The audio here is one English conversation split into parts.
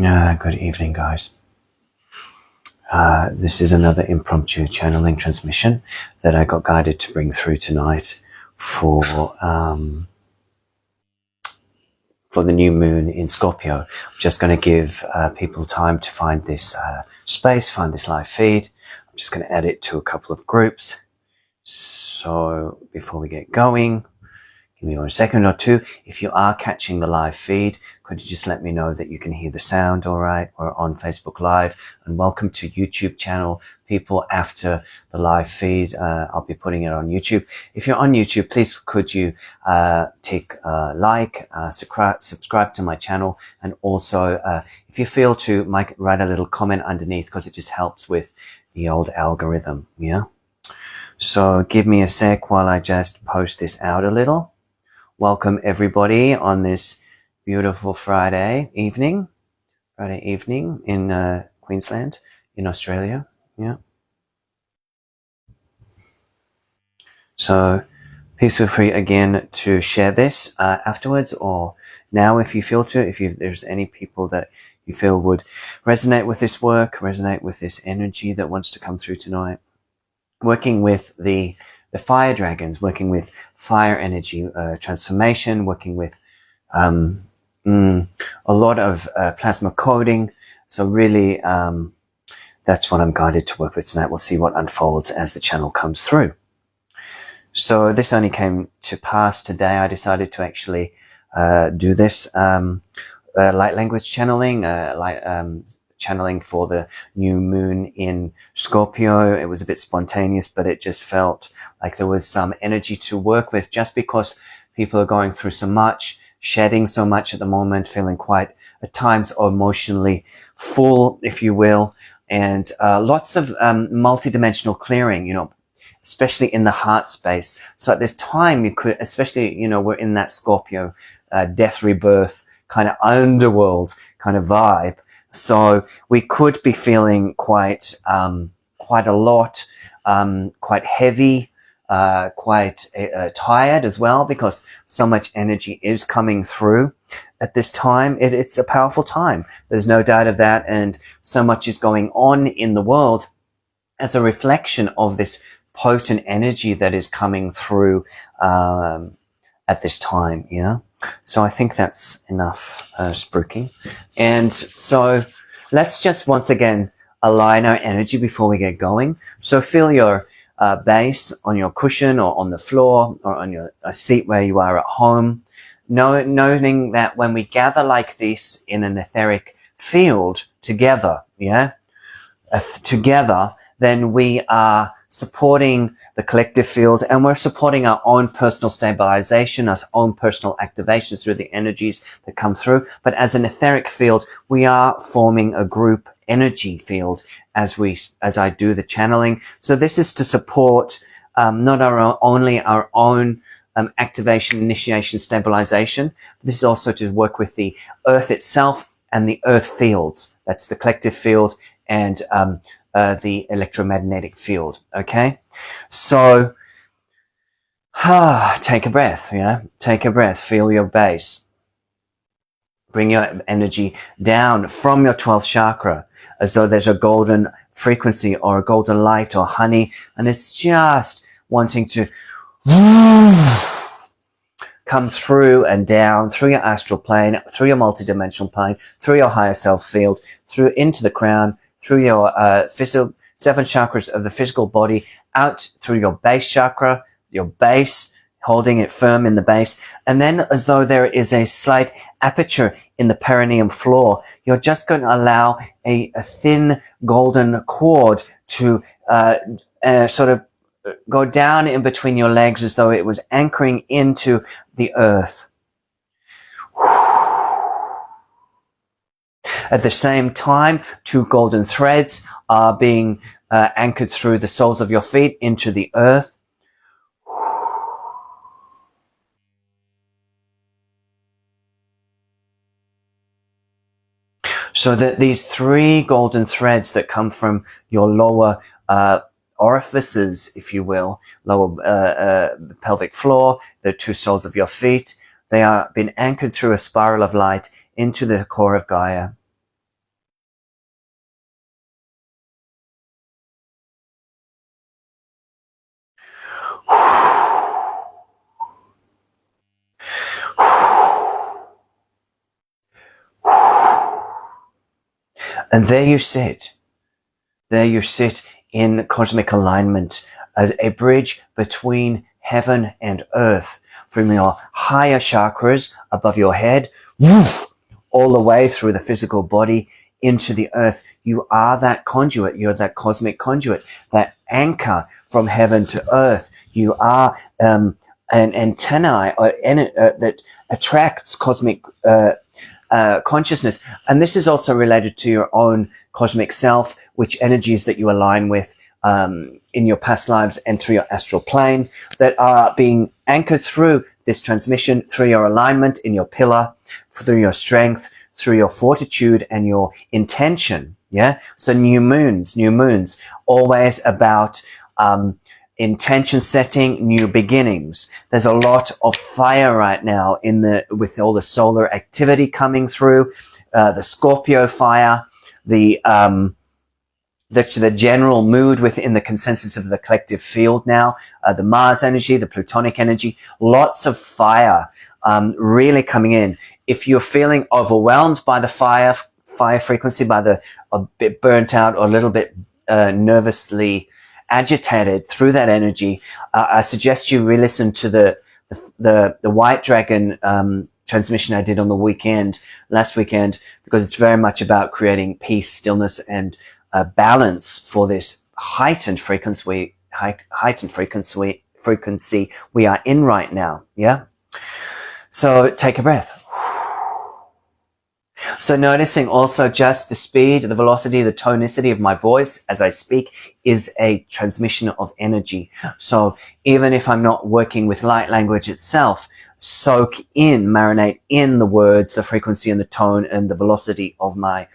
Good evening, guys. This is another impromptu channeling transmission that I got guided to bring through tonight for the new moon in Scorpio. I'm just going to give people time to find this space, find this live feed. I'm just going to add it to a couple of groups. So before we get going, give me 1 second or two. If you are catching the live feed, could you just let me know that you can hear the sound all right? We're on Facebook Live. And welcome to YouTube channel. People, after the live feed, I'll be putting it on YouTube. If you're on YouTube, please could you tick like, subscribe to my channel. And also, if you feel to, write a little comment underneath, because it just helps with the old algorithm, yeah? So give me a sec while I just post this out a little. Welcome everybody on this beautiful Friday evening in Queensland, in Australia. Yeah. So please feel free again to share this afterwards or now if you feel to. If there's any people that you feel would resonate with this work, resonate with this energy that wants to come through tonight. Working with the fire dragons, working with fire energy transformation, working with a lot of plasma coding. So really, that's what I'm guided to work with tonight. We'll see what unfolds as the channel comes through. So this only came to pass today. I decided to actually do this light language channeling, channeling for the new moon in Scorpio. It was a bit spontaneous, but it just felt like there was some energy to work with, just because people are going through so much, shedding so much at the moment, feeling quite at times emotionally full, if you will, and lots of multidimensional clearing, especially in the heart space. So at this time, you could, especially, we're in that Scorpio death rebirth kind of underworld kind of vibe. So we could be feeling quite a lot, quite heavy, quite tired as well, because so much energy is coming through at this time. It's a powerful time. There's no doubt of that. And so much is going on in the world as a reflection of this potent energy that is coming through at this time. Yeah. So I think that's enough spooking. And so let's just once again align our energy before we get going. So feel your base on your cushion or on the floor or on your seat where you are at home. Noting that when we gather like this in an etheric field together, together, then we are supporting the collective field, and we're supporting our own personal stabilization, our own personal activation through the energies that come through. But as an etheric field, we are forming a group energy field as I do the channeling. So this is to support not only our own activation, initiation, stabilization. This is also to work with the earth itself and the earth fields. That's the collective field and the electromagnetic field. Okay, so take a breath. Take a breath. Feel your base. Bring your energy down from your 12th chakra, as though there's a golden frequency or a golden light or honey, and it's just wanting to come through and down through your astral plane, through your multidimensional plane, through your higher self field, through into the crown, through your physical 7 chakras of the physical body, out through your base chakra, your base, holding it firm in the base. And then as though there is a slight aperture in the perineum floor, you're just going to allow a thin golden cord to sort of go down in between your legs, as though it was anchoring into the earth. At the same time, 2 golden threads are being anchored through the soles of your feet into the earth. So that these 3 golden threads that come from your lower orifices, if you will, lower pelvic floor, the 2 soles of your feet, they are being anchored through a spiral of light into the core of Gaia. And there you sit. There you sit in cosmic alignment as a bridge between heaven and earth, from your higher chakras above your head, all the way through the physical body into the earth. You are that conduit. You're that cosmic conduit, that anchor from heaven to earth. You are an antennae that attracts cosmic consciousness. And this is also related to your own cosmic self, which energies that you align with in your past lives and through your astral plane that are being anchored through this transmission, through your alignment in your pillar, through your strength, through your fortitude and your intention. Yeah. So new moons, always about intention setting, new beginnings. There's a lot of fire right now with all the solar activity coming through, the Scorpio fire, the general mood within the consensus of the collective field now, the Mars energy, the Plutonic energy, lots of fire really coming in. If you're feeling overwhelmed by the fire frequency, a bit burnt out or a little bit nervously agitated through that energy, I suggest you re-listen to the White Dragon transmission I did on the last weekend, because it's very much about creating peace, stillness, and balance for this heightened frequency we are in right now. Yeah. So take a breath. So noticing also just the speed, the velocity, the tonicity of my voice as I speak is a transmission of energy. So even if I'm not working with light language itself, marinate in the words, the frequency and the tone and the velocity of my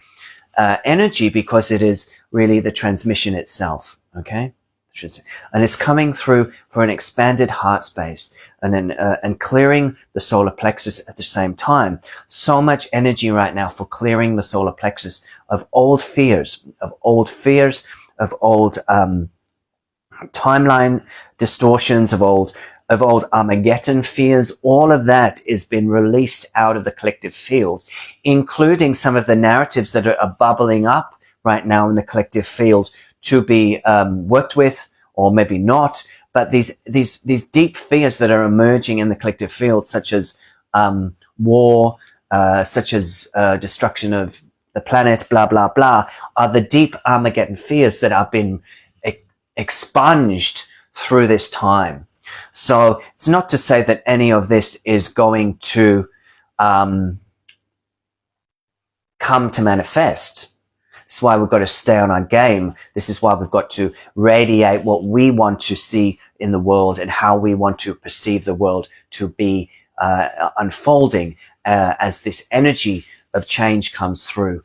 energy, because it is really the transmission itself. Okay. And it's coming through for an expanded heart space and clearing the solar plexus at the same time. So much energy right now for clearing the solar plexus of old fears, of old timeline distortions, of old Armageddon fears. All of that is been released out of the collective field, including some of the narratives that are bubbling up right now in the collective field to be worked with, or maybe not. But these deep fears that are emerging in the collective field, such as war, such as destruction of the planet, blah blah blah, are the deep Armageddon fears that have been expunged through this time. So it's not to say that any of this is going to come to manifest. This is why we've got to stay on our game. This is why we've got to radiate what we want to see in the world and how we want to perceive the world to be unfolding as this energy of change comes through,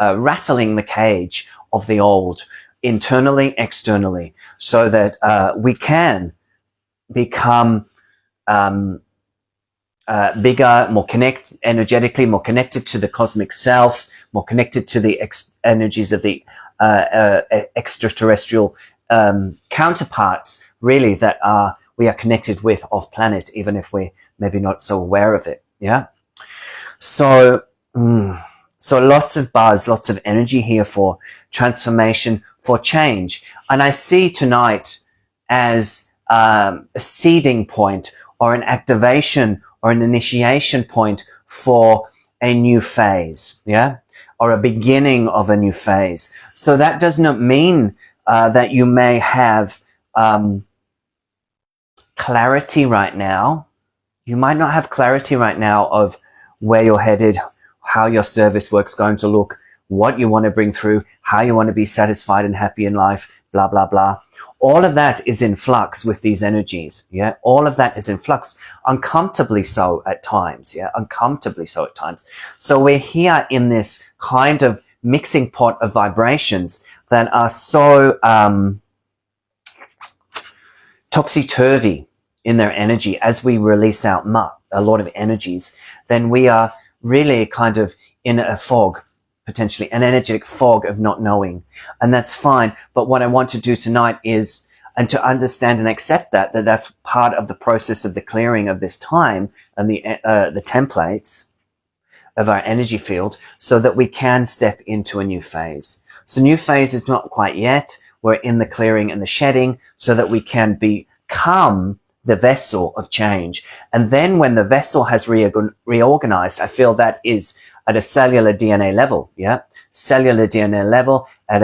rattling the cage of the old internally, externally, so that we can become bigger, more energetically more connected to the cosmic self, more connected to the energies of the extraterrestrial counterparts, really, that we are connected with off planet, even if we're maybe not so aware of it. Yeah. So lots of buzz, lots of energy here for transformation, for change. And I see tonight as a seeding point, or an activation, or an initiation point for a new phase, yeah, or a beginning of a new phase. So that does not mean that you may have clarity right now. You might not have clarity right now of where you're headed, how your service work's going to look, what you want to bring through, how you want to be satisfied and happy in life, blah, blah, blah. All of that is in flux with these energies. Yeah. All of that is in flux, uncomfortably so at times. Yeah. Uncomfortably so at times. So we're here in this kind of mixing pot of vibrations that are so, topsy-turvy in their energy. As we release out a lot of energies, then we are really kind of in a fog, potentially an energetic fog of not knowing. And that's fine. But what I want to do tonight is, and to understand and accept that that's part of the process of the clearing of this time and the templates, of our energy field so that we can step into a new phase. So new phase is not quite yet. We're in the clearing and the shedding so that we can become the vessel of change. And then when the vessel has reorganized, I feel that is at a cellular DNA level, yeah? Cellular DNA level, at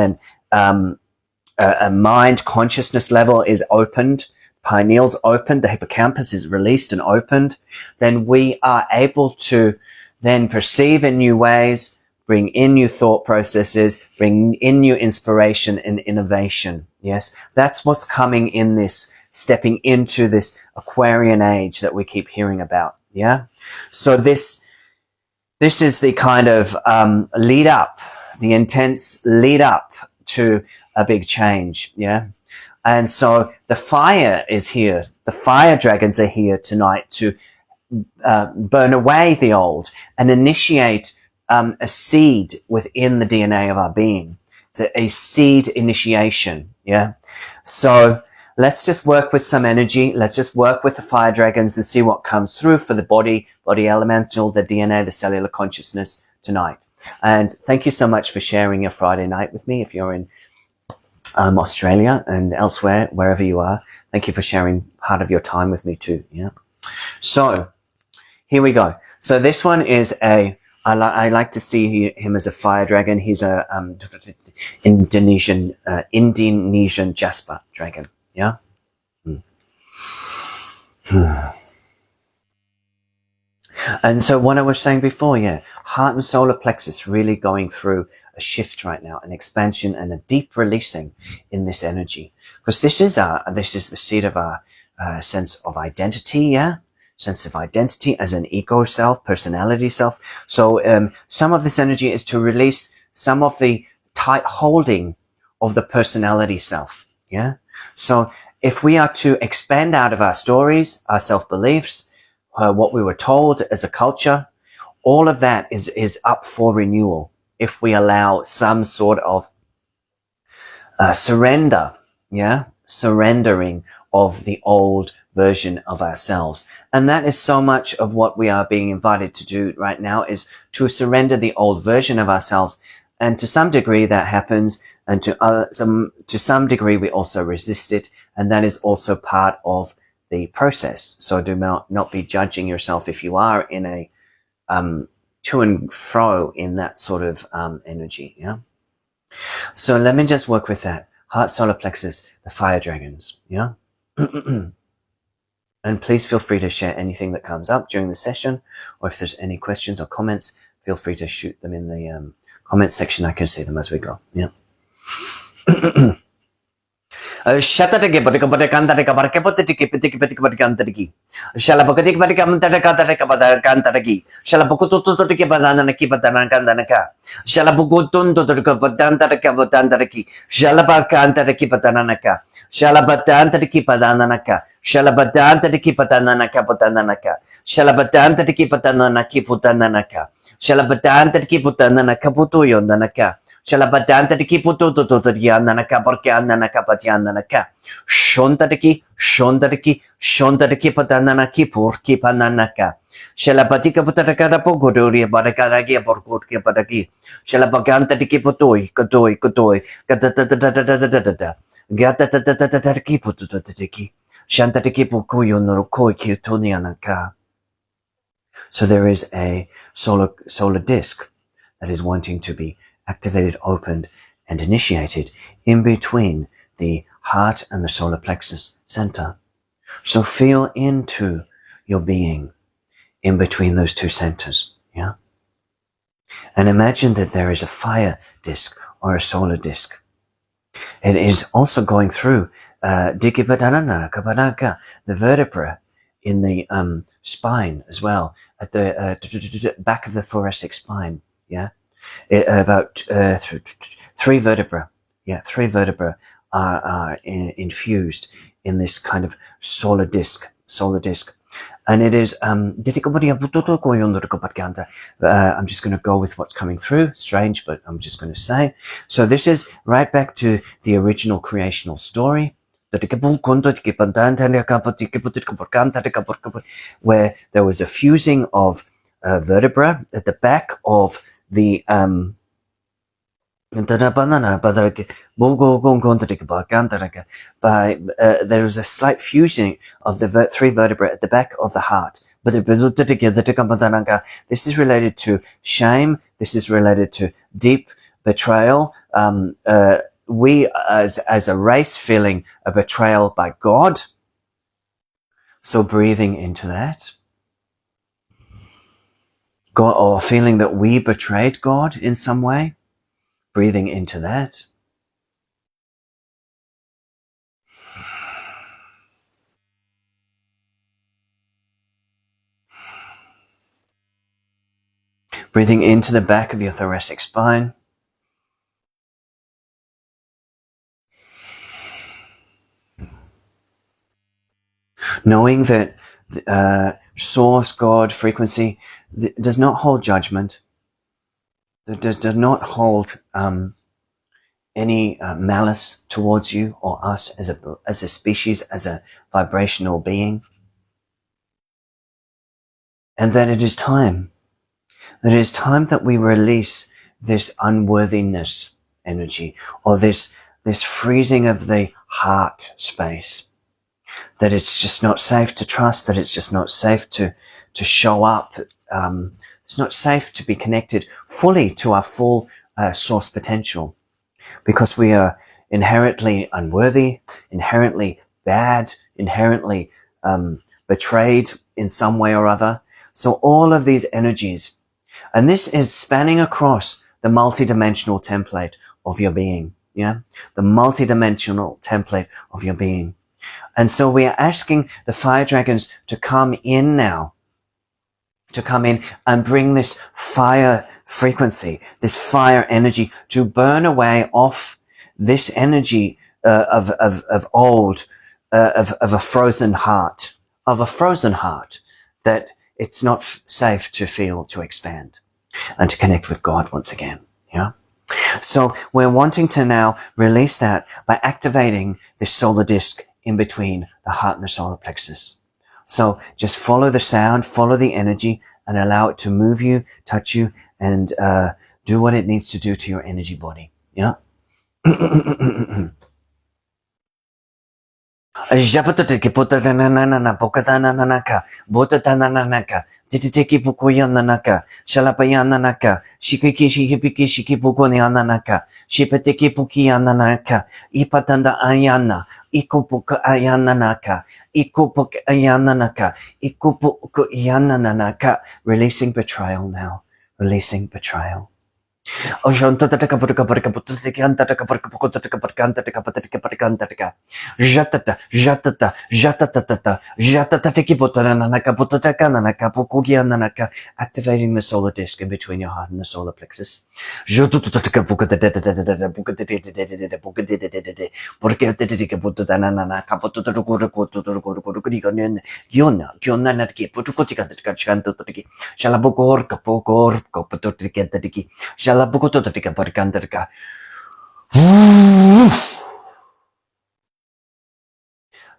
a mind consciousness level is opened, pineal's opened, the hippocampus is released and opened, then we are able to then perceive in new ways, bring in new thought processes, bring in new inspiration and innovation. Yes, that's what's coming in this, stepping into this Aquarian age that we keep hearing about. Yeah. So this is the kind of lead up, the intense lead up to a big change. Yeah. And so the fire is here. The fire dragons are here tonight to burn away the old and initiate a seed within the DNA of our being. It's a seed initiation. Yeah. So let's just work with some energy. Let's just work with the fire dragons and see what comes through for the body elemental, the DNA, the cellular consciousness tonight. And thank you so much for sharing your Friday night with me. If you're in Australia and elsewhere, wherever you are, thank you for sharing part of your time with me too. Yeah. So here we go. So this one is I like to see him as a fire dragon. He's a Indonesian Jasper dragon. Yeah. And so what I was saying before, yeah, heart and solar plexus really going through a shift right now, an expansion and a deep releasing in this energy, because this is the seed of our sense of identity. Yeah. Sense of identity as an ego self, personality self. So some of this energy is to release some of the tight holding of the personality self. Yeah. So if we are to expand out of our stories, our self-beliefs, what we were told as a culture, all of that is up for renewal if we allow some sort of surrender. Yeah. Surrendering of the old version of ourselves. And that is so much of what we are being invited to do right now, is to surrender the old version of ourselves. And to some degree that happens, and to some degree we also resist it. And that is also part of the process. So do not be judging yourself if you are in a to and fro in that sort of energy. Yeah. So let me just work with that. Heart, solar plexus, the fire dragons. Yeah. And please feel free to share anything that comes up during the session, or if there's any questions or comments, feel free to shoot them in the comment section. I can see them as we go. Yeah. Shatataki Patikapatakantarika Parkapatiki Patikapatikantariki. Shalapatik Patikamatarakatarakapatarkantariki. Shalapukutuki Padanaki Patanakandanaka. Shalapukutun to the Kapatantarakapatantariki. Shalapakantariki Patananaka. Shalapatantariki Padananaka. Shalapatantariki Patananaka Patananaka. Shalapatantariki Patananaki Putananaka. Shalapatantariki Putananaka Putuyondanaka. Shalabadantaki pututututuyananaka porkananaka patyananaka. Shontataki patananaki purki pananaka. Shalabatika putarakara poguri barakaragi porkurki pataki. Shalabagantaki putoi, kotoi, gatatatatatatata. Gatatatatatataki putututiki. Shantataki pukuyo norokoi kitunianaka. So there is a solar disk that is wanting to be activated, opened, and initiated in between the heart and the solar plexus center. So feel into your being in between those two centers. Yeah. And imagine that there is a fire disk or a solar disk. It is also going through the vertebra in the spine as well, at the back of the thoracic spine. Yeah. About 3 vertebra. Yeah, 3 vertebra are infused in this kind of solar disk. And it is, I'm just going to go with what's coming through. Strange, but I'm just going to say. So this is right back to the original creational story, where there was a fusing of vertebra at the back of the there's a slight fusion of the three vertebrae at the back of the heart. This is related to shame. This is related to deep betrayal. We as a race feeling a betrayal by God. So breathing into that. God, or feeling that we betrayed God in some way. Breathing into that. Breathing into the back of your thoracic spine. Knowing that source, God, frequency does not hold judgment. Does not hold any malice towards you or us as a species, as a vibrational being. And that it is time. That it is time that we release this unworthiness energy, or this freezing of the heart space. That it's just not safe to trust, that it's just not safe to show up. It's not safe to be connected fully to our full source potential, because we are inherently unworthy, inherently bad, inherently betrayed in some way or other. So all of these energies, and this is spanning across the multidimensional template of your being, yeah? The multidimensional template of your being. And so we are asking the fire dragons to come in now, to come in and bring this fire frequency, this fire energy, to burn away off this energy of old, of a frozen heart, that it's not safe to feel, to expand and to connect with God once again. Yeah. So we're wanting to now release that by activating this solar disc in between the heart and the solar plexus. So just follow the sound, follow the energy, and allow it to move you, touch you, and do what it needs to do to your energy body. Yeah. Japatiki Putananana, Pokatananaka, Botatananaka, Titiki Pukuyananaka, Shalapayananaka, Shikiki Shikipiki Shikipukuniananaka, Shipatiki Pukiananaka, Ipatanda Ayana, Ikupuka Ayananaka, Ikupuk Ayananaka, Ikupuk Yananaka. Releasing betrayal now. Releasing betrayal. Jatata activating the solar disc in between your heart and the solar plexus.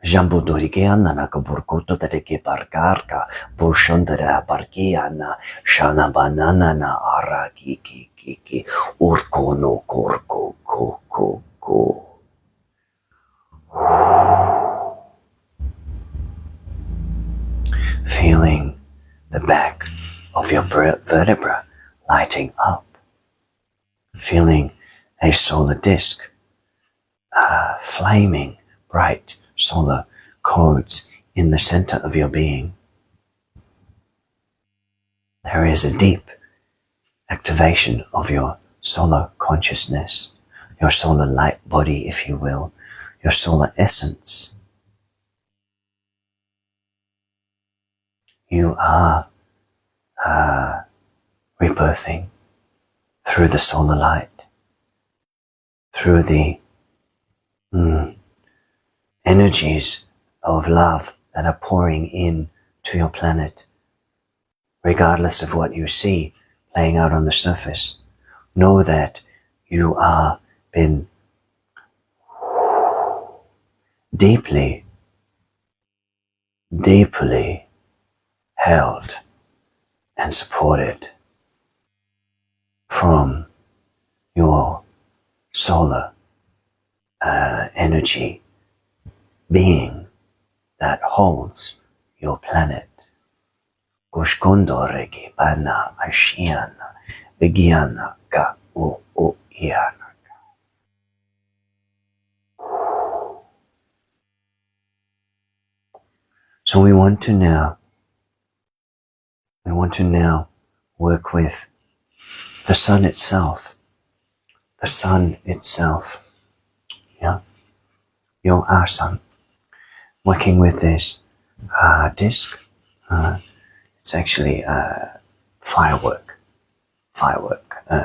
Jambudorikiana nakaburkuto tadeke barkarka, bushondara barkiana, shana banana na araki kiki, urkono korko ko. Feeling the back of your vertebra lighting up. Feeling a solar disc, flaming bright solar codes in the center of your being. There is a deep activation of your solar consciousness, your solar light body, if you will, your solar essence. You are rebirthing through the solar light, through the energies of love that are pouring in to your planet, regardless of what you see playing out on the surface. Know that you are been deeply held and supported from your solar energy being that holds your planet. Kushkondoreki bana ashiana begiana ka o iana. So we want to now work with the sun itself. The sun itself. Yeah. Your our sun. Working with this disc. It's actually firework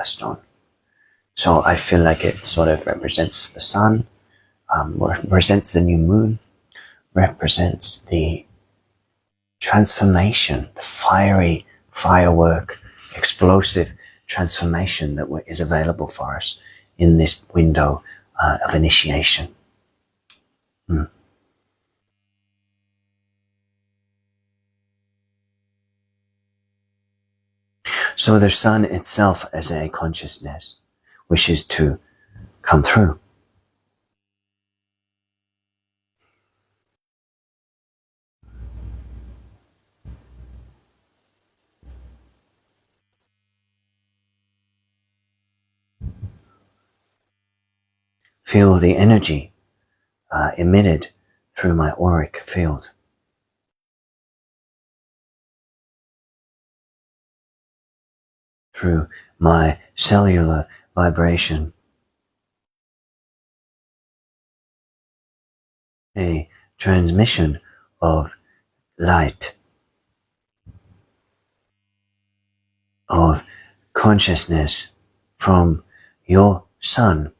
stone. So I feel like it sort of represents the sun, represents the new moon, represents the transformation, the fiery firework, explosive transformation that is available for us in this window of initiation. So the sun itself as a consciousness wishes to come through. Feel the energy emitted through my auric field. Through my cellular vibration. A transmission of light, of consciousness from your sun,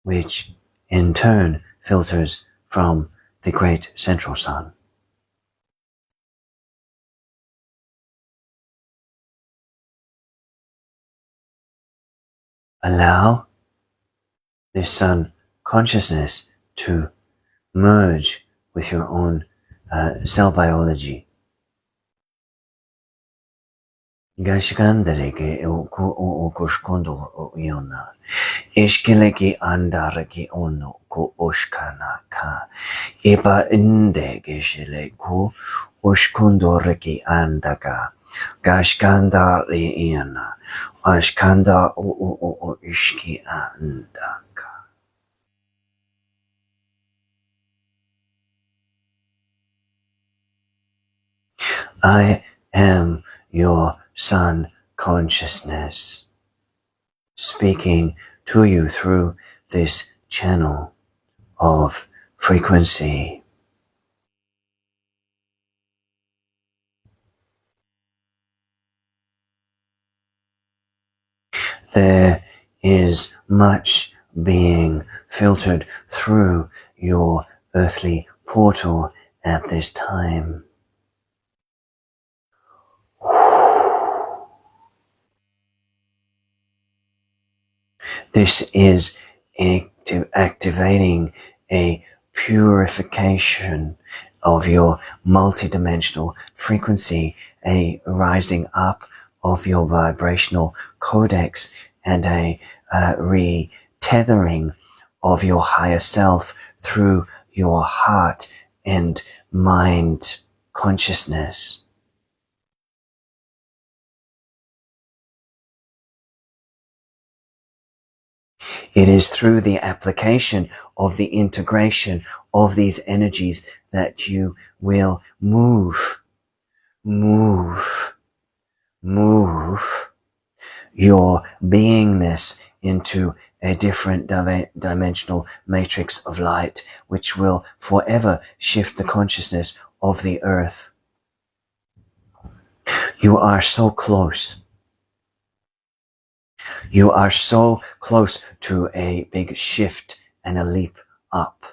which in turn filters from the great central sun. Allow this sun consciousness to merge with your own cell biology. Gashkandareke o kushkondo o iona. Ishkeleki andareki ono ku oshkana ka. Ipa inde geshele ku oshkondoreki andaka. Gashkandari iona. Ashkanda o ishki andaka. I am your sun consciousness, speaking to you through this channel of frequency. There is much being filtered through your earthly portal at this time. This is activating a purification of your multidimensional frequency, a rising up of your vibrational codex, and a retethering of your higher self through your heart and mind consciousness. It is through the application of the integration of these energies that you will move your beingness into a different dimensional matrix of light, which will forever shift the consciousness of the earth. You are so close. You are so close to a big shift and a leap up.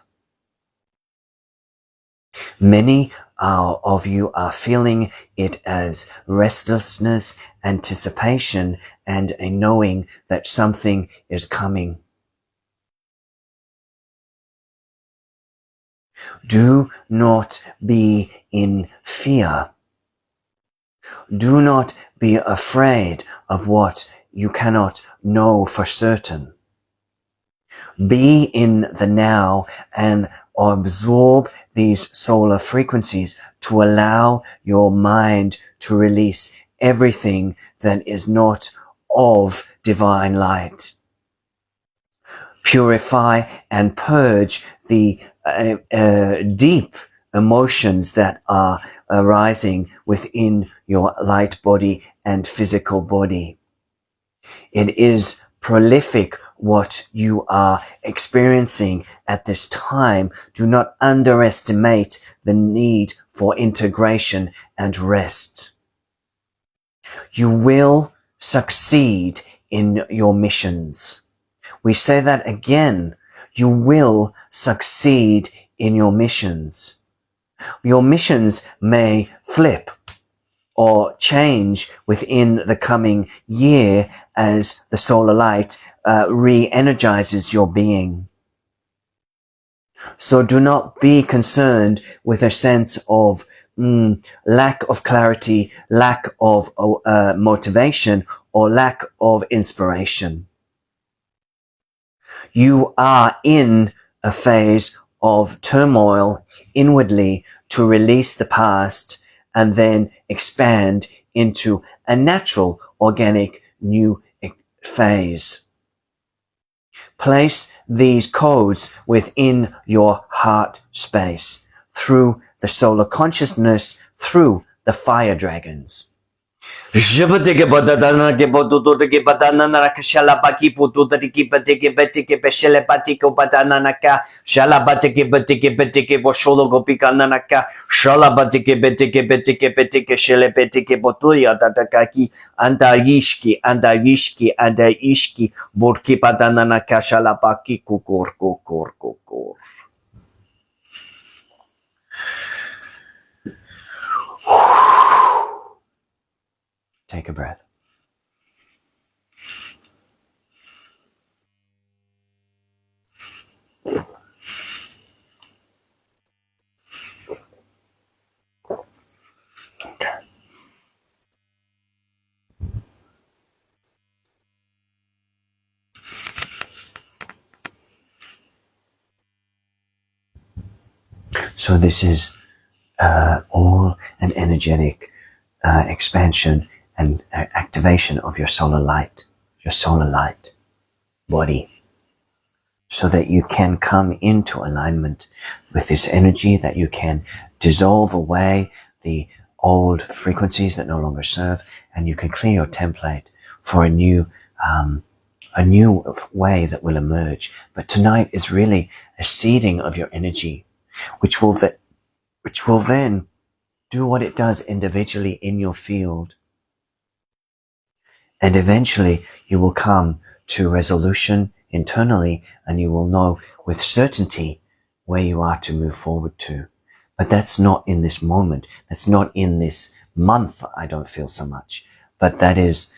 Many of you are feeling it as restlessness, anticipation, and a knowing that something is coming. Do not be in fear. Do not be afraid of what you cannot know for certain. Be in the now and absorb these solar frequencies to allow your mind to release everything that is not of divine light. Purify and purge the deep emotions that are arising within your light body and physical body. It is prolific what you are experiencing at this time. Do not underestimate the need for integration and rest. You will succeed in your missions. We say that again. You will succeed in your missions. Your missions may flip or change within the coming year as the solar light re-energizes your being. So do not be concerned with a sense of lack of clarity, lack of motivation, or lack of inspiration. You are in a phase of turmoil inwardly to release the past and then expand into a natural, organic, new phase. Place these codes within your heart space through the solar consciousness, through the fire dragons. Jibadiki badadana gibodudu gibadana nakashalabaki putudiki batiki betiki beshele batiko badananaka shalabatiki betiki betiki bosholo gopikananaka shalabatiki betiki shele betiki botuya datakaki andayishki burki badananaka shalabaki kukur. Take a breath. So this is all an energetic expansion and activation of your solar light body, so that you can come into alignment with this energy, that you can dissolve away the old frequencies that no longer serve, and you can clear your template for a new way that will emerge. But tonight is really a seeding of your energy, which will then do what it does individually in your field. And eventually you will come to resolution internally, and you will know with certainty where you are to move forward to. But that's not in this moment. That's not in this month. I don't feel so much, but that is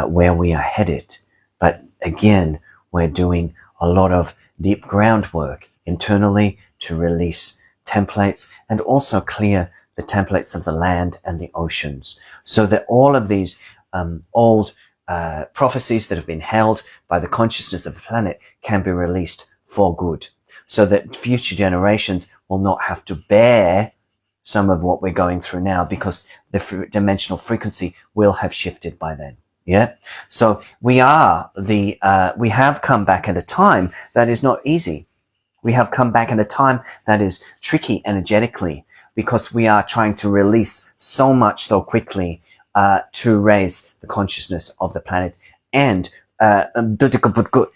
where we are headed. But again, we're doing a lot of deep groundwork internally to release templates and also clear the templates of the land and the oceans, so that all of these old prophecies that have been held by the consciousness of the planet can be released for good, so that future generations will not have to bear some of what we're going through now, because the dimensional frequency will have shifted by then. Yeah. So we have come back at a time that is not easy. We have come back at a time that is tricky energetically, because we are trying to release so much so quickly to raise the consciousness of the planet and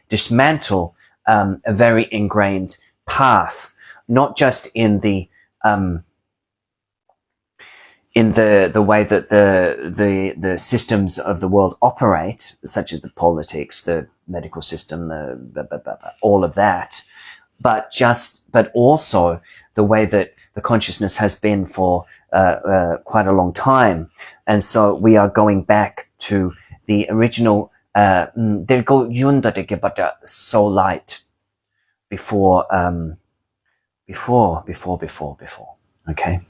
dismantle a very ingrained path, not just in the way that the systems of the world operate, such as the politics, the medical system, all of that, but also the way that the consciousness has been for quite a long time. And so we are going back to the original soul light before. Okay.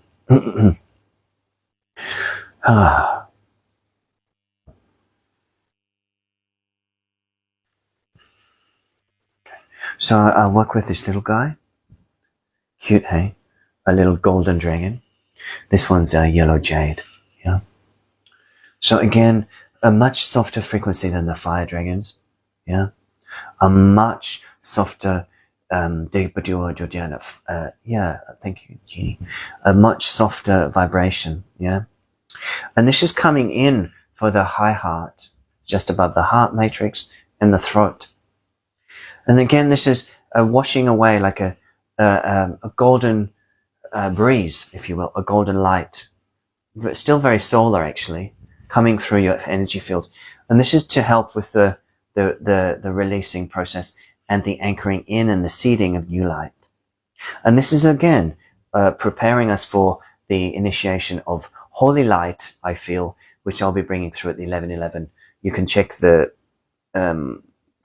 So I'll work with this little guy. Cute, hey? A little golden dragon. This one's a yellow jade. Yeah. So again, a much softer frequency than the fire dragons. Yeah. A much softer yeah, thank you, Jeannie. A much softer vibration. Yeah. And this is coming in for the high heart, just above the heart matrix and the throat. And again, this is washing away like a golden breeze, if you will, a golden light. Still very solar, actually, coming through your energy field. And this is to help with the releasing process and the anchoring in and the seeding of new light. And this is, again, preparing us for the initiation of holy light, I feel, which I'll be bringing through at the 11:11. You can check the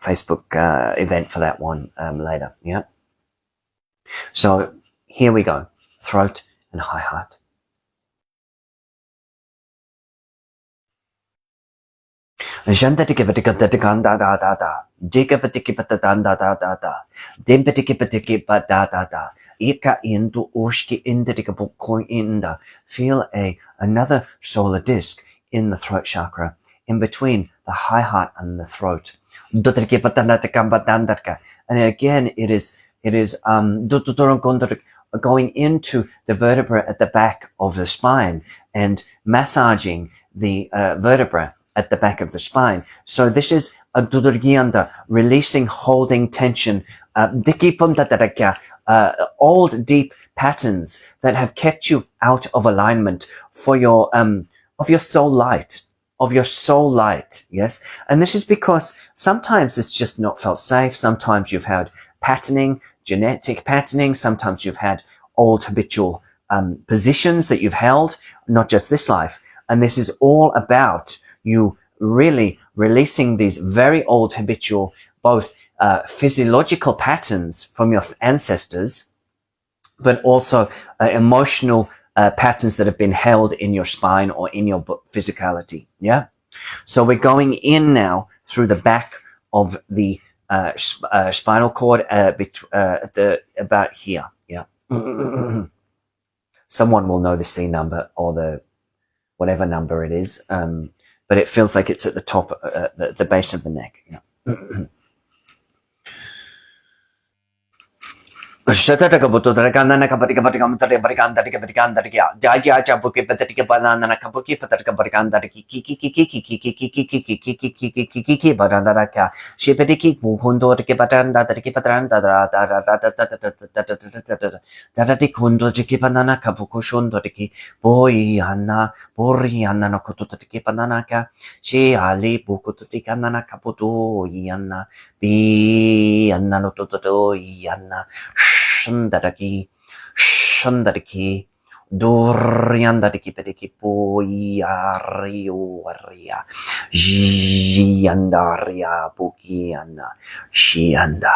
Facebook event for that one later. Yeah. So here we go. Throat and high heart. Feel another solar disc in the throat chakra, in between the high heart and the throat. And again, it is going into the vertebra at the back of the spine and massaging the vertebra at the back of the spine. So this is a releasing, holding tension, old deep patterns that have kept you out of alignment for your of your soul light. Yes. And this is because sometimes it's just not felt safe. Sometimes you've had patterning, genetic patterning. Sometimes you've had old habitual positions that you've held, not just this life. And this is all about you really releasing these very old habitual, both physiological patterns from your ancestors, but also emotional patterns that have been held in your spine or in your physicality. Yeah. So we're going in now through the back of the spinal cord, about here. Yeah. Someone will know the C number or the whatever number it is. But it feels like it's at the top, the base of the neck. Yeah. Shataka buto dragana kapatika patikam tariganda tikapatikaanda tikia jaja chabuki patika banana kabuki patika patikanda kiki banana shipetiki muhundo tiki patanda tiki patanda dadati kundo tiki banana kabukushundo tiki boy anna bori anna no kutu tiki banana ka she ali buku tiki anna kaputu yanna bi anna no toto yanna Shandaraki, Doriandariki Petiki Poyaria, Giandaria, Pukiana, Shiandaria,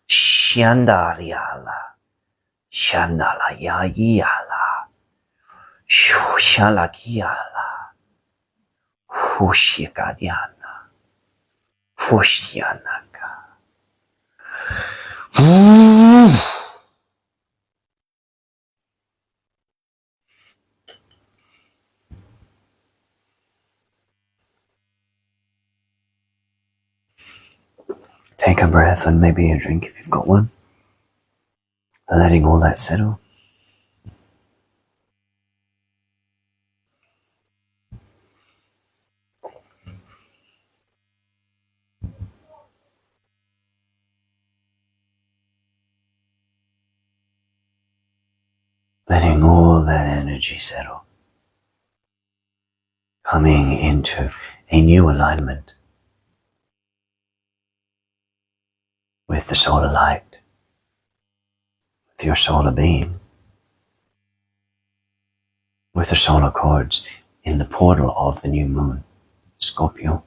Shiandariala, Shandala Yala, Shushalakiala, Fushikadiana, Fushianaka. Take a breath and maybe a drink if you've got one. Letting all that settle. Letting all that energy settle. Coming into a new alignment with the solar light, with your solar being, with the solar cords in the portal of the new moon, Scorpio.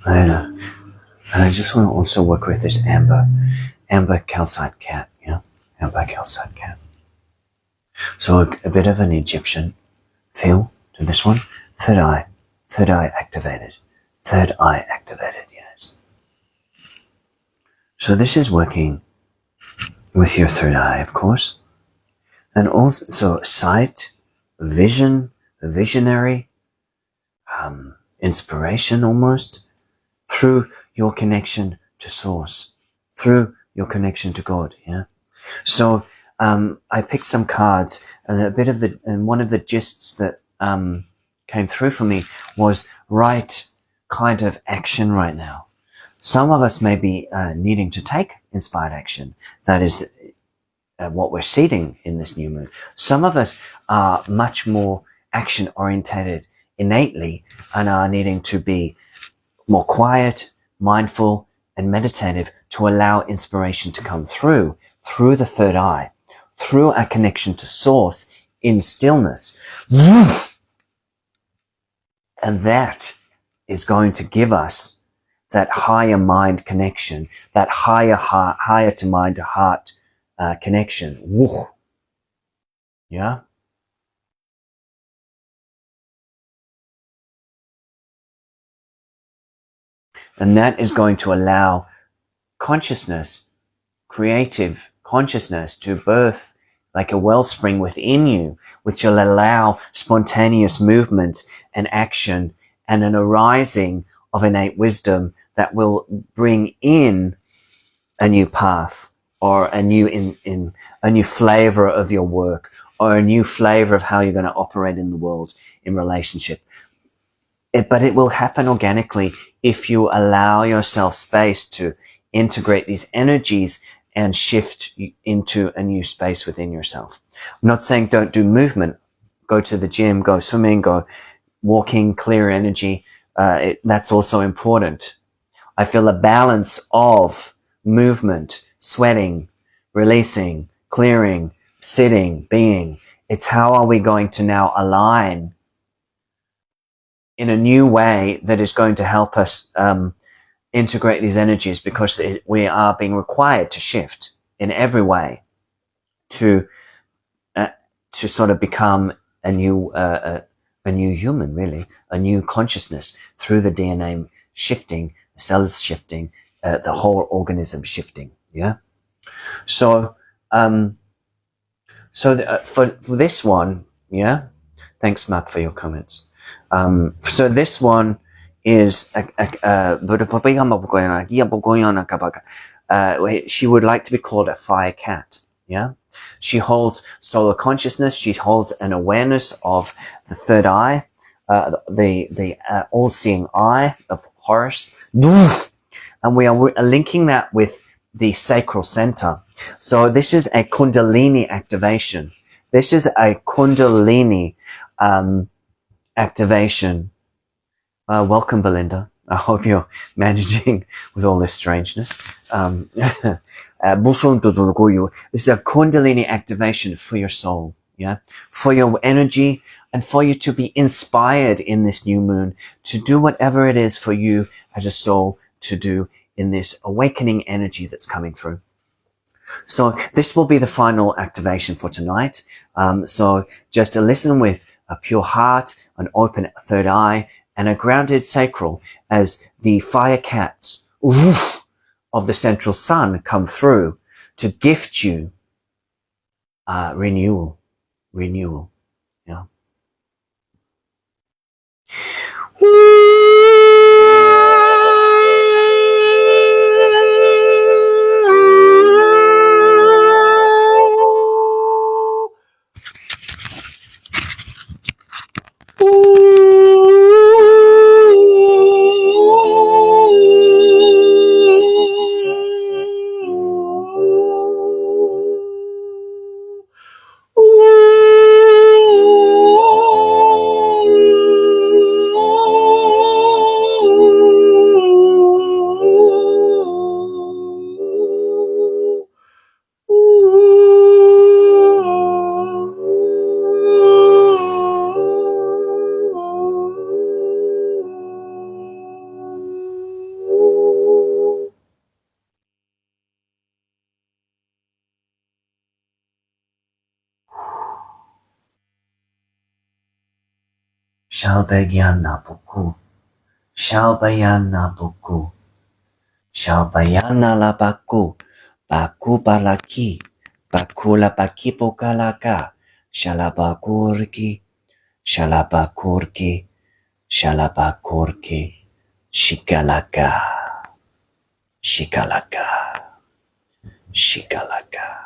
Yeah, I just want to also work with this amber. amber calcite cat, yeah? Amber calcite cat. So a bit of an Egyptian feel to this one. Third eye activated. Third eye activated, yes. So this is working with your third eye, of course. And also sight, vision, visionary, inspiration almost, through your connection to source, through your connection to God, yeah? So I picked some cards, and one of the gists that came through for me was right kind of action right now. Some of us may be needing to take inspired action. That is what we're seeding in this new moon. Some of us are much more action orientated innately and are needing to be more quiet, mindful, and meditative to allow inspiration to come through the third eye, through our connection to source in stillness. And that is going to give us that higher mind connection, that higher heart, higher to mind to heart connection. Woo. Yeah. And that is going to allow consciousness, creative consciousness, to birth like a wellspring within you, which will allow spontaneous movement and action and an arising of innate wisdom that will bring in a new path or a new a new flavor of your work or a new flavor of how you're going to operate in the world in relationship. But it will happen organically if you allow yourself space to integrate these energies and shift into a new space within yourself. I'm not saying don't do movement. Go to the gym, go swimming, go walking, clear energy. That's also important. I feel a balance of movement, sweating, releasing, clearing, sitting, being. It's how are we going to now align in a new way that is going to help us integrate these energies, because we are being required to shift in every way to sort of become a new human, really, a new consciousness through the DNA shifting, the cells shifting, the whole organism shifting. Yeah. So for this one, yeah. Thanks, Mark, for your comments. So this one is she would like to be called a fire cat. Yeah. She holds solar consciousness. She holds an awareness of the third eye, the all-seeing eye of Horus, and we are linking that with the sacral center. So this is a Kundalini activation. This is a Kundalini activation. Welcome, Belinda. I hope you're managing with all this strangeness. This is a Kundalini activation for your soul, yeah, for your energy and for you to be inspired in this new moon to do whatever it is for you as a soul to do in this awakening energy that's coming through. So this will be the final activation for tonight. So just to listen with a pure heart, an open third eye, and a grounded sacral as the fire cats of the central sun come through to gift you renewal. Yeah. Shalbayana buku. Shalbayana buku. Shalbayana la baku. Baku balaki. Bakula bakipo kalaka. Shalabakurki. Shalabakurki. Shalabakurki. Shikalaka. Shikalaka. Shikalaka.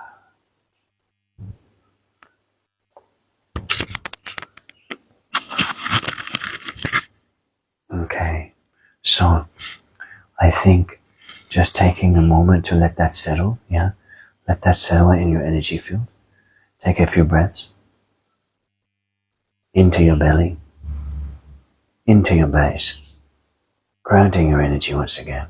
Okay, so I think just taking a moment to let that settle, yeah? Let that settle in your energy field. Take a few breaths into your belly, into your base, grounding your energy once again,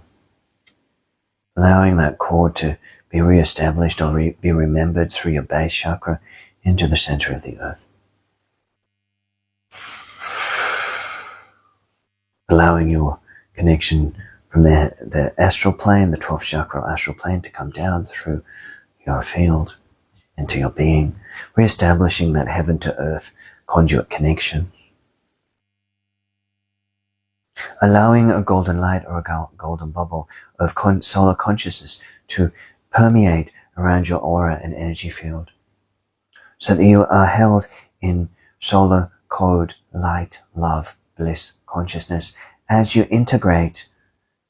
allowing that cord to be reestablished or be remembered through your base chakra into the center of the earth. Allowing your connection from the astral plane, the 12th chakra astral plane, to come down through your field into your being, reestablishing that heaven to earth conduit connection. Allowing a golden light or a golden bubble of solar consciousness to permeate around your aura and energy field, so that you are held in solar code, light, love, bliss, consciousness, as you integrate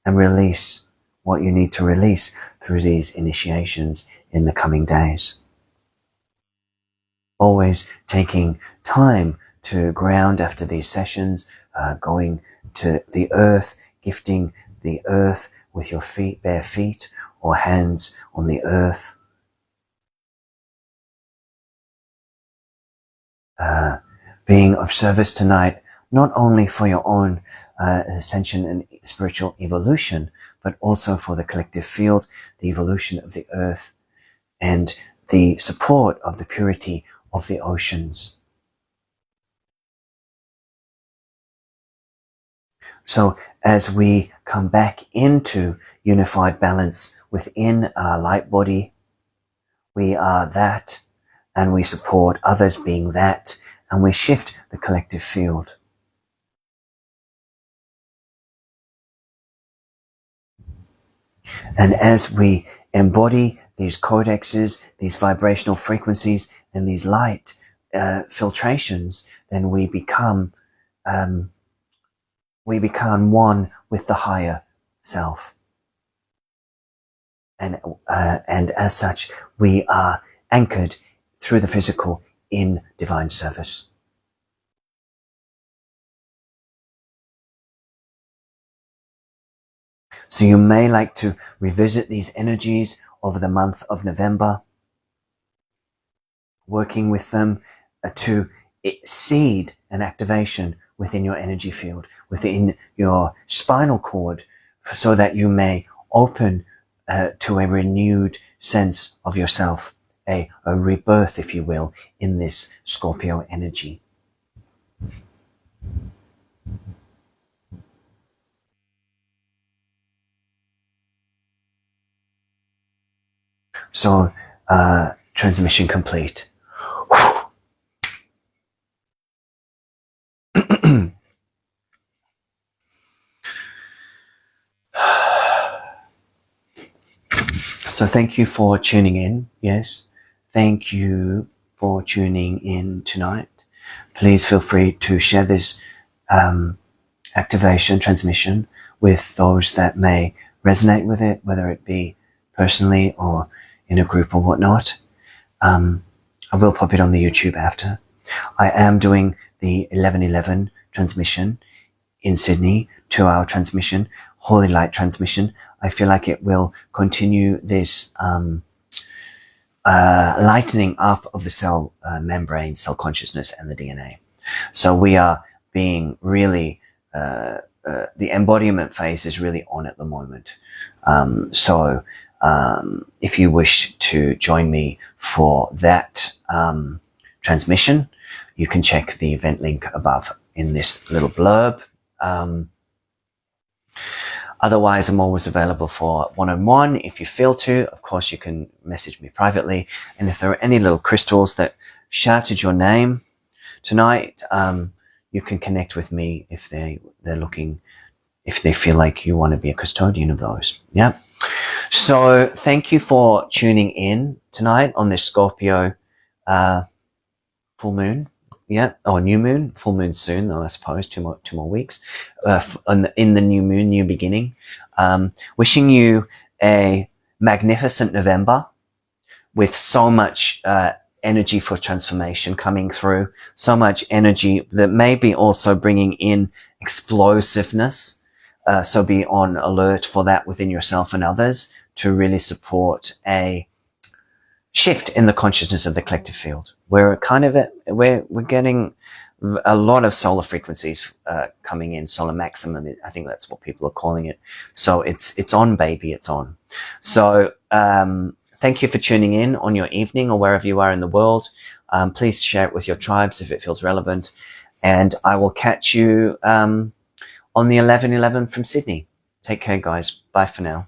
and release what you need to release through these initiations in the coming days. Always taking time to ground after these sessions, going to the earth, gifting the earth with your feet, bare feet, or hands on the earth. Being of service tonight, not only for your own ascension and spiritual evolution, but also for the collective field, the evolution of the earth, and the support of the purity of the oceans. So as we come back into unified balance within our light body, we are that, and we support others being that, and we shift the collective field. And as we embody these codexes, these vibrational frequencies, and these light filtrations, then we become one with the higher self. And as such, we are anchored through the physical in divine service. So you may like to revisit these energies over the month of November, working with them to seed an activation within your energy field, within your spinal cord, so that you may open to a renewed sense of yourself, a rebirth, if you will, in this Scorpio energy. So, transmission complete. So thank you for tuning in. Yes, thank you for tuning in tonight. Please feel free to share this activation transmission with those that may resonate with it, whether it be personally or in a group or whatnot. I will pop it on the YouTube after. I am doing the 11:11 transmission in Sydney, 2-hour transmission, Holy Light transmission. I feel like it will continue this lightening up of the cell membrane, cell consciousness, and the DNA. So we are being really, the embodiment phase is really on at the moment. So if you wish to join me for that transmission, you can check the event link above in this little blurb. Otherwise, I'm always available for one-on-one if you feel to. Of course, you can message me privately. And if there are any little crystals that shouted your name tonight, you can connect with me if they're looking, if they feel like you want to be a custodian of those. Yeah. So thank you for tuning in tonight on this Scorpio full moon. Yeah. Oh, new moon. Full moon soon, though, I suppose. Two more weeks. In the new moon, new beginning. Wishing you a magnificent November with so much energy for transformation coming through. So much energy that may be also bringing in explosiveness. So be on alert for that within yourself and others to really support a shift in the consciousness of the collective field. We're getting a lot of solar frequencies coming in, solar maximum. I think that's what people are calling it. So it's on, baby, it's on. So thank you for tuning in on your evening or wherever you are in the world. Please share it with your tribes if it feels relevant. And I will catch you on the 11/11 from Sydney. Take care, guys. Bye for now.